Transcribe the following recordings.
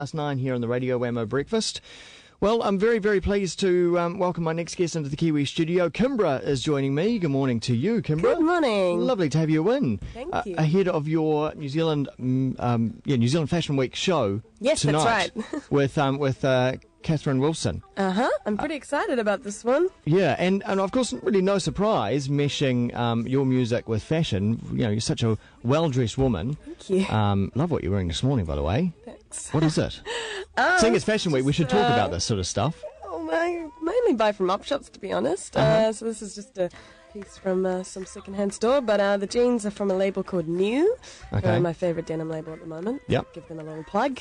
9 here on the Radio Wammo Breakfast. Well, I'm very, very pleased to welcome my next guest into the Kiwi studio. Kimbra is joining me. Good morning to you, Kimbra. Good morning. Lovely to have you in. Thank you. Ahead of your New Zealand Fashion Week show tonight. That's right. with Catherine Wilson. I'm pretty excited about this one. Yeah, and of course, really no surprise, meshing your music with fashion. You know, you're such a well-dressed woman. Thank you. Love what you're wearing this morning, by the way. Thanks. What is it? Seeing it's Fashion Week, we should talk about this sort of stuff. Oh, I mainly buy from op shops, to be honest. So this is just a piece from some second-hand store, but the jeans are from a label called New. Okay. My favourite denim label at the moment. Yep. Give them a little plug.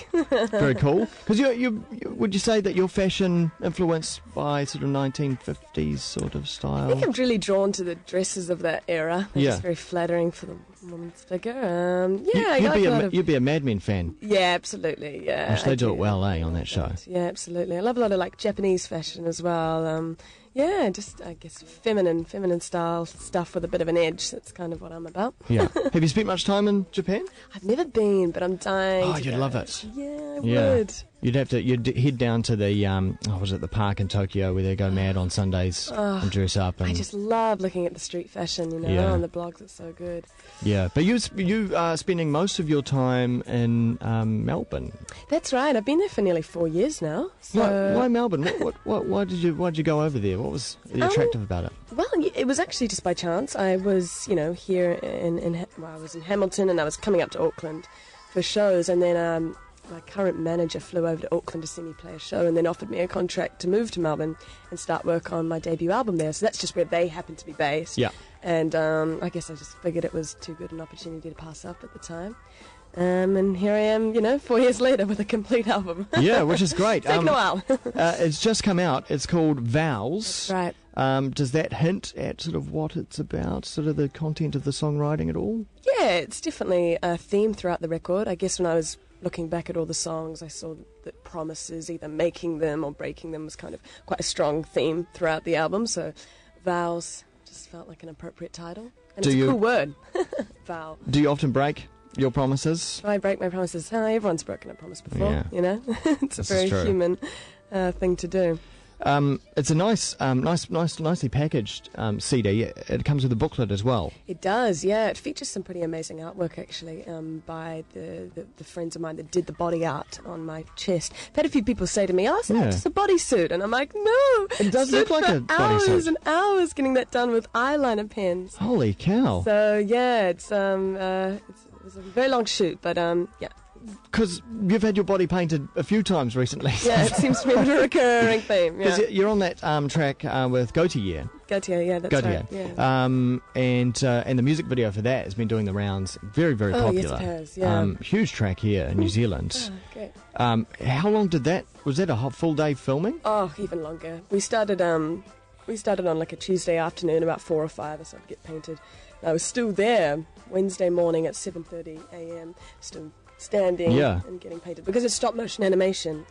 Very cool. Because you would you say that your fashion influenced by sort of 1950s sort of style? I think I'm really drawn to the dresses of that era. They're just very flattering for the woman's figure. You'd be a Mad Men fan. Yeah, absolutely. Yeah, which they do it well, on that show. Yeah, absolutely. I love a lot of like Japanese fashion as well. Just I guess feminine style stuff with a bit of an edge. That's kind of what I'm about. Yeah. Have you spent much time in Japan? I've never been, but I'm dying. Oh, you'd love it. Yeah, I would. You'd head down to the the park in Tokyo where they go mad on Sundays and dress up. And I just love looking at the street fashion, on the blogs. It's so good. Yeah, but you are spending most of your time in Melbourne. That's right. I've been there for nearly 4 years now. So why Melbourne? Why did you go over there? What was the attractive about it? Well, it was actually just by chance. I was, here I was in Hamilton and I was coming up to Auckland for shows, and then my current manager flew over to Auckland to see me play a show and then offered me a contract to move to Melbourne and start work on my debut album there. So that's just where they happened to be based. Yeah. And I guess I just figured it was too good an opportunity to pass up at the time. And here I am, 4 years later with a complete album. Yeah, which is great. Taken a while. It's just come out. It's called Vows. That's right. Does that hint at sort of what it's about, sort of the content of the songwriting at all? Yeah, it's definitely a theme throughout the record. I guess when I was looking back at all the songs, I saw that promises, either making them or breaking them, was kind of quite a strong theme throughout the album. So Vows just felt like an appropriate title. And it's a cool word. Vow. Do you often break your promises? I break my promises. Everyone's broken a promise before, It's a very human thing to do. It's a nicely packaged CD. It comes with a booklet as well. It does, yeah. It features some pretty amazing artwork, actually, by the friends of mine that did the body art on my chest. I've had a few people say to me, it's just a bodysuit. And I'm like, no! It does look like a bodysuit. Hours and hours getting that done with eyeliner pens. Holy cow. So, yeah, it was a very long shoot, but, Because you've had your body painted a few times recently. Yeah, it seems to be a recurring theme. Because you're on that track with Gautier. Gautier, yeah, that's right. Yeah. And the music video for that has been doing the rounds. Very, very popular. Yes, it has, yeah. Huge track here in New Zealand. Great. How long did that? Was that a full day filming? Oh, even longer. We started on like a Tuesday afternoon, about 4 or 5, or so to get painted. I was still there Wednesday morning at 7:30 a.m. Still standing and getting painted, because it's stop motion animation.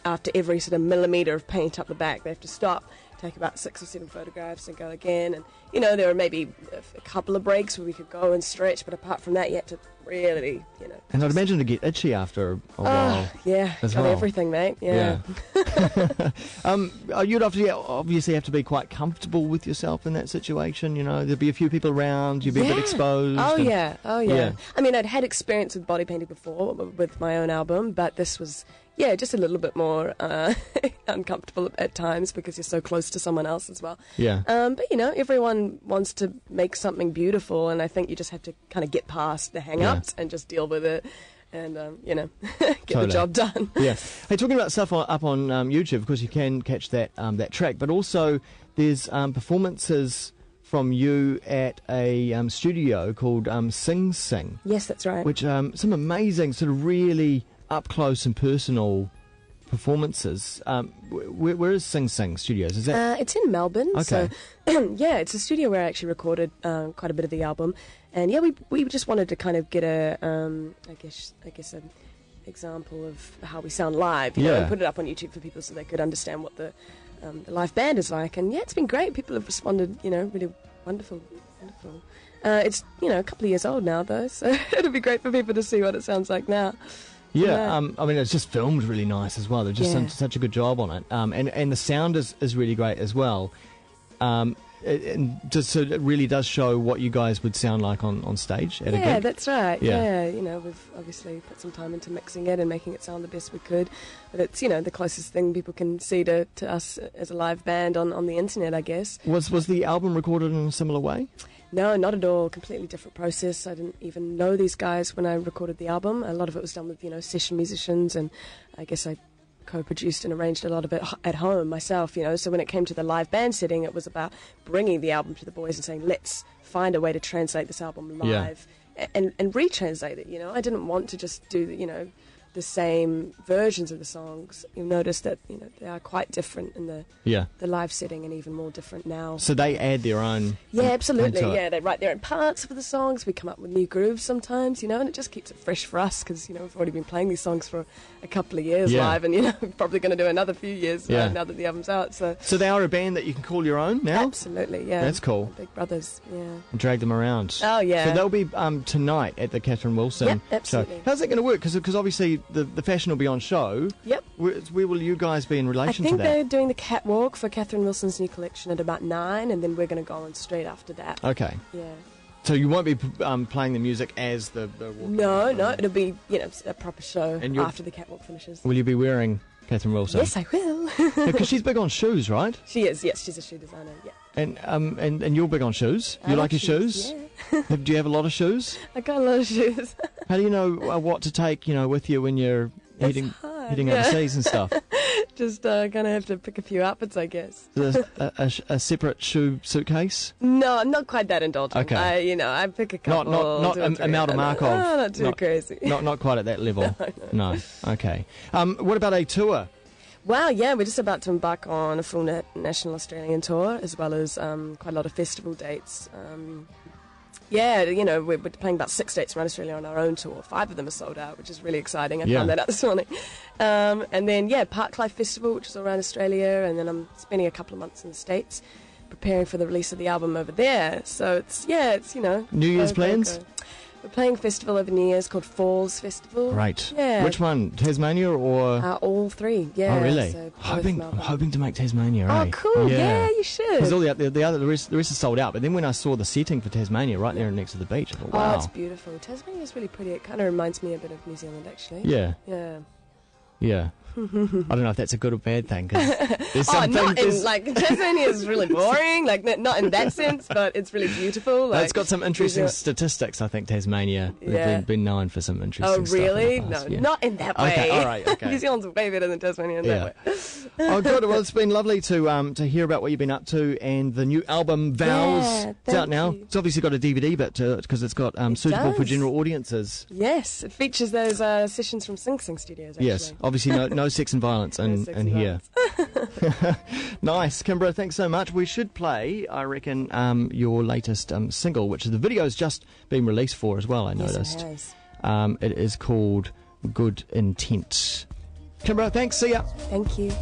After every sort of millimetre of paint up the back, they have to stop, take about 6 or 7 photographs and go again. And there were maybe a couple of breaks where we could go and stretch, but apart from that, you had to really, And I'd imagine to get itchy after a while. Yeah, got everything, mate. Yeah. You'd obviously have to be quite comfortable with yourself in that situation. There'd be a few people around, you'd be a bit exposed. Oh yeah. I mean, I'd had experience with body painting before with my own album, but this was just a little bit more uncomfortable at times because you're so close to someone else as well. Yeah. But everyone wants to make something beautiful, and I think you just have to kind of get past the hang-ups and just deal with it. And, get the job done. Yeah. Hey, talking about stuff up on YouTube, of course you can catch that track, but also there's performances from you at a studio called Sing Sing. Yes, that's right. Which some amazing sort of really up close and personal performances. Where is Sing Sing Studios? Is that? It's in Melbourne. Okay. So, it's a studio where I actually recorded quite a bit of the album, and we just wanted to kind of get a I guess an example of how we sound live. You know, and put it up on YouTube for people so they could understand what the live band is like. And it's been great. People have responded. Really wonderful. It's a couple of years old now though, so it'll be great for people to see what it sounds like now. Yeah, I mean, it's just filmed really nice as well. They've just done such a good job on it. And the sound is really great as well. And just so it really does show what you guys would sound like on stage at a gig. Yeah, that's right. Yeah, you know, we've obviously put some time into mixing it and making it sound the best we could. But it's, you know, the closest thing people can see to us as a live band on the internet, I guess. Was the album recorded in a similar way? No, not at all. Completely different process. I didn't even know these guys when I recorded the album. A lot of it was done with, you know, session musicians, and I guess I co-produced and arranged a lot of it at home myself, you know. So when it came to the live band setting, it was about bringing the album to the boys and saying, let's find a way to translate this album live and retranslate it, you know. I didn't want to just do, you know, the same versions of the songs. You'll notice that, you know, they are quite different in the live setting, and even more different now. So they add their own. Yeah, absolutely. Yeah, they write their own parts for the songs. We come up with new grooves sometimes, you know, and it just keeps it fresh for us because, you know, we've already been playing these songs for a couple of years live, and, you know, we're probably going to do another few years now that the album's out. So they are a band that you can call your own now? Absolutely, yeah. That's cool. Big brothers, yeah. And drag them around. Oh, yeah. So they'll be tonight at the Catherine Wilson. Yep, absolutely. So how's that going to work? Because obviously the fashion will be on show. Yep. Where will you guys be in relation to that? I think they're doing the catwalk for Catherine Wilson's new collection at about 9, and then we're going to go on straight after that. Okay. Yeah. So you won't be playing the music as the walk? No, it'll be, you know, a proper show after the catwalk finishes. Will you be wearing Catherine Wilson? Yes, I will. Because she's big on shoes, right? She is, yes. She's a shoe designer, yeah. And you're big on shoes? You like your shoes? Yeah. Do you have a lot of shoes? I got a lot of shoes. How do you know what to take, you know, with you when you're heading overseas and stuff? Just gonna have to pick a few outfits, I guess. A separate shoe suitcase? No, not quite that indulgent. Okay. I pick a couple. Not Imelda Markov. No, not too crazy. Not quite at that level. No. Okay. What about a tour? Wow, yeah, we're just about to embark on a full national Australian tour, as well as quite a lot of festival dates. Yeah, you know, we're playing about 6 dates around Australia on our own tour. 5 of them are sold out, which is really exciting. I found that out this morning. And then, Parklife Festival, which is all around Australia, and then I'm spending a couple of months in the States preparing for the release of the album over there. So it's you know. New Year's plans? We're playing a festival over New Year's called Falls Festival. Right. Yeah. Which one? Tasmania or? All 3, yeah. Oh, really? So I'm hoping to make Tasmania, Oh, cool. Yeah, you should. Because all the rest is sold out. But then when I saw the setting for Tasmania right there next to the beach, I thought, wow. Oh, it's beautiful. Tasmania's really pretty. It kind of reminds me a bit of New Zealand, actually. Yeah. Yeah. Yeah. I don't know if that's a good or bad thing. There's Tasmania is really boring, not in that sense, but it's really beautiful. It's got some interesting statistics, I think, Tasmania. They've been known for some interesting stuff. Oh, really? No, not in that way. Okay, all right, okay. New Zealand's way better than Tasmania in that way. Oh, good. Well, it's been lovely to hear about what you've been up to, and the new album, Vows, it's out now. It's obviously got a DVD bit to it, because it's got suitable for general audiences. Yes, it features those sessions from Sing Sing Studios, actually. Yes, obviously no sex and violence in here. Nice. Kimbra, thanks so much. We should play, I reckon, your latest single, which the video's just been released for as well, I noticed. Yes, it has. It is called Good Intent. Kimbra, thanks. See ya. Thank you.